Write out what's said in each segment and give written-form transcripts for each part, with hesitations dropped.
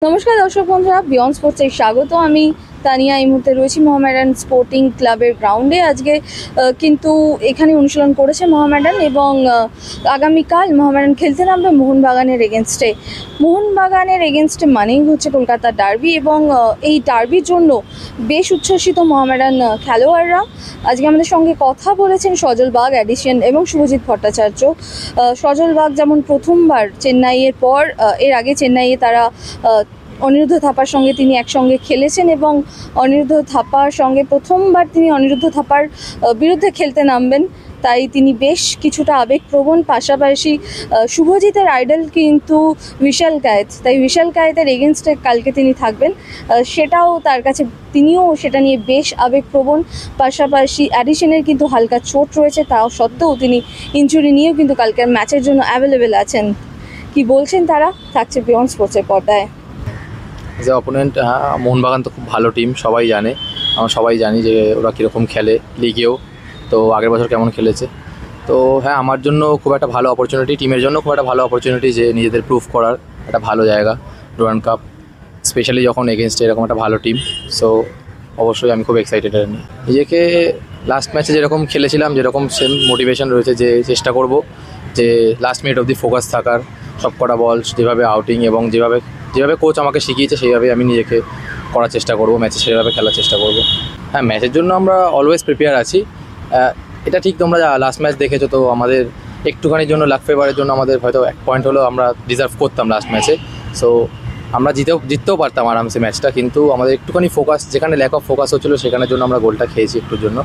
নমস্কার দর্শক বন্ধুরা, বিয়ন্ড স্পোর্টসে স্বাগত। আমি তানিয়া এই মুহূর্তে রয়েছি মোহামেডান স্পোর্টিং ক্লাবের গ্রাউন্ডে। আজকে কিন্তু এখানে অনুশীলন করেছে মোহামেডান এবং আগামীকাল মোহামেডান খেলতে নামবে মোহনবাগানের এগেনস্টে। মোহনবাগানের এগেনস্টে মানেই হচ্ছে কলকাতার ডার্বি এবং এই ডার্বির জন্য বেশ উচ্ছ্বসিত মোহামেডান খেলোয়াড়রা। আজকে আমাদের সঙ্গে কথা বলেছেন সজল বাগ, অ্যাডিশন এবং শুভজিৎ ভট্টাচার্য। সজল বাগ যেমন প্রথমবার চেন্নাইয়ের পর এর আগে চেন্নাইয়ে তারা অনিরুদ্ধ থাপার সঙ্গে তিনি একসঙ্গে খেলেছেন এবং অনিরুদ্ধ থাপার সঙ্গে প্রথমবার তিনি অনিরুদ্ধ থাপার বিরুদ্ধে খেলতে নামবেন, তাই তিনি বেশ কিছুটা আবেগপ্রবণ। পাশাপাশি শুভজিতের আইডল কিন্তু বিশাল কায়েত, তাই বিশাল কায়েতের এগেনস্টে কালকে তিনি থাকবেন, সেটাও তার কাছে, তিনিও সেটা নিয়ে বেশ আবেগপ্রবণ। পাশাপাশি অ্যাডিশনের কিন্তু হালকা চোট রয়েছে, তাও সত্ত্বেও তিনি ইনজুরি নিয়েও কিন্তু কালকের ম্যাচের জন্য অ্যাভেলেবেল আছেন। কি বলছেন তারা, থাকছে বিয়ন্ড স্পোর্টসের পর্দায়। যে অপোনেন্ট, মোহনবাগান তো খুব ভালো টিম, সবাই জানে, আমরা সবাই জানি যে ওরা কীরকম খেলে লিগেও, তো আগের বছর কেমন খেলেছে। তো হ্যাঁ, আমার জন্য খুব একটা ভালো অপরচুনিটি, টিমের জন্য খুব একটা ভালো অপরচুনিটি যে নিজেদের প্রুভ করার একটা ভালো জায়গা ডুরান্ড কাপ, স্পেশালি যখন এগেনস্টে এরকম একটা ভালো টিম। সো অবশ্যই আমি খুব এক্সাইটেড নিয়ে নিজেকে। লাস্ট ম্যাচে যেরকম খেলেছিলাম যেরকম সেম মোটিভেশন রয়েছে, যে চেষ্টা করব যে লাস্ট মিনিট অবধি ফোকাস থাকার, সব কটা বল যেভাবে আউটিং এবং যেভাবে কোচ আমাকে শিখিয়েছে সেইভাবে আমি নিজেকে করার চেষ্টা করব, ম্যাচে সেভাবে খেলার চেষ্টা করব। হ্যাঁ, ম্যাচের জন্য আমরা অলওয়েজ প্রিপেয়ার আছি, এটা ঠিক। তোমরা লাস্ট ম্যাচ দেখেছো, তো আমাদের একটুখানির জন্য লাক ফেভারের জন্য আমাদের হয়তো এক পয়েন্ট হলেও আমরা ডিজার্ভ করতাম লাস্ট ম্যাচে। সো আমরা জিততেও পারতাম আরামসে ম্যাচটা, কিন্তু আমাদের একটুখানি ফোকাস, যেখানে ল্যাক অফ ফোকাস হচ্ছিলো সেখানের জন্য আমরা গোলটা খেয়েছি একটুর জন্য।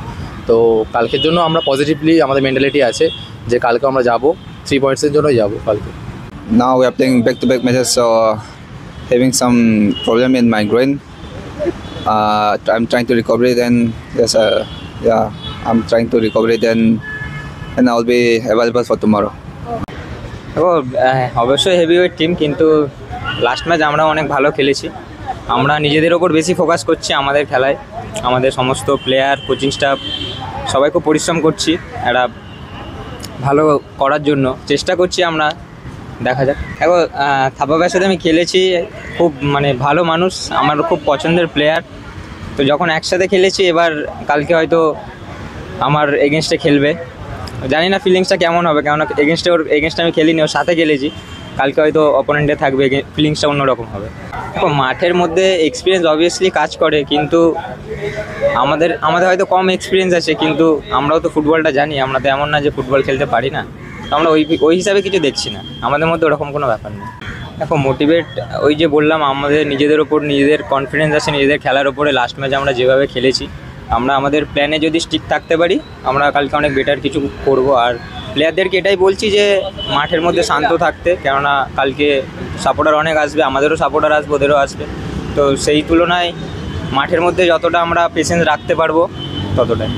তো কালকের জন্য আমরা পজিটিভলি, আমাদের মেন্টালিটি আছে যে কালকে আমরা যাবো 3 পয়েন্টসের জন্যই যাবো কালকে। Now we are playing back-to-back matches, so having some problem in my groin. I'm trying to recover it, and yes, I'm trying to recover it, and I'll be available for tomorrow. অবশ্যই heavyweight team, কিন্তু last match আমরা অনেক ভালো খেলেছি। আমরা নিজেদের ওপর বেশি ফোকাস করছি আমাদের খেলায়, আমাদের সমস্ত প্লেয়ার, কোচিং স্টাফ সবাই খুব পরিশ্রম করছি একটা ভালো করার জন্য, চেষ্টা করছি আমরা। দেখা যাক। এখন থাপাবার সাথে আমি খেলেছি, খুব ভালো মানুষ, আমার খুব পছন্দের প্লেয়ার। তো যখন একসাথে খেলেছি, এবার কালকে হয়তো আমার এগেনস্টে খেলবে, জানি না ফিলিংসটা কেমন হবে, কেননা এগেনস্টে আমি খেলিনি, ওর সাথে খেলেছি। কালকে হয়তো অপোনেন্টে থাকবে, ফিলিংসটা অন্যরকম হবে। এখন মাঠের মধ্যে এক্সপিরিয়েন্স অবভিয়াসলি কাজ করে, কিন্তু আমাদের হয়তো কম এক্সপিরিয়েন্স আছে, কিন্তু আমরাও তো ফুটবলটা জানি, আমরা তো এমন না যে ফুটবল খেলতে পারি না। তো আমরা ওই হিসাবে কিছু দেখছি না, আমাদের মধ্যে ওরকম কোনো ব্যাপার নেই। দেখো, মোটিভেট ওই যে বললাম, আমাদের নিজেদের ওপর নিজেদের কনফিডেন্স আছে, নিজেদের খেলার ওপরে। লাস্ট ম্যাচে আমরা যেভাবে খেলেছি, আমরা আমাদের প্ল্যানে যদি স্টিক থাকতে পারি, আমরা কালকে অনেক বেটার কিছু করব। আর প্লেয়ারদেরকে এটাই বলছি যে মাঠের মধ্যে শান্ত থাকতে, কেননা কালকে সাপোর্টার অনেক আসবে, আমাদেরও সাপোর্টার আসবে, ওদেরও আসবে। তো সেই তুলনায় মাঠের মধ্যে যতটা আমরা পেশেন্স রাখতে পারবো ততটাই।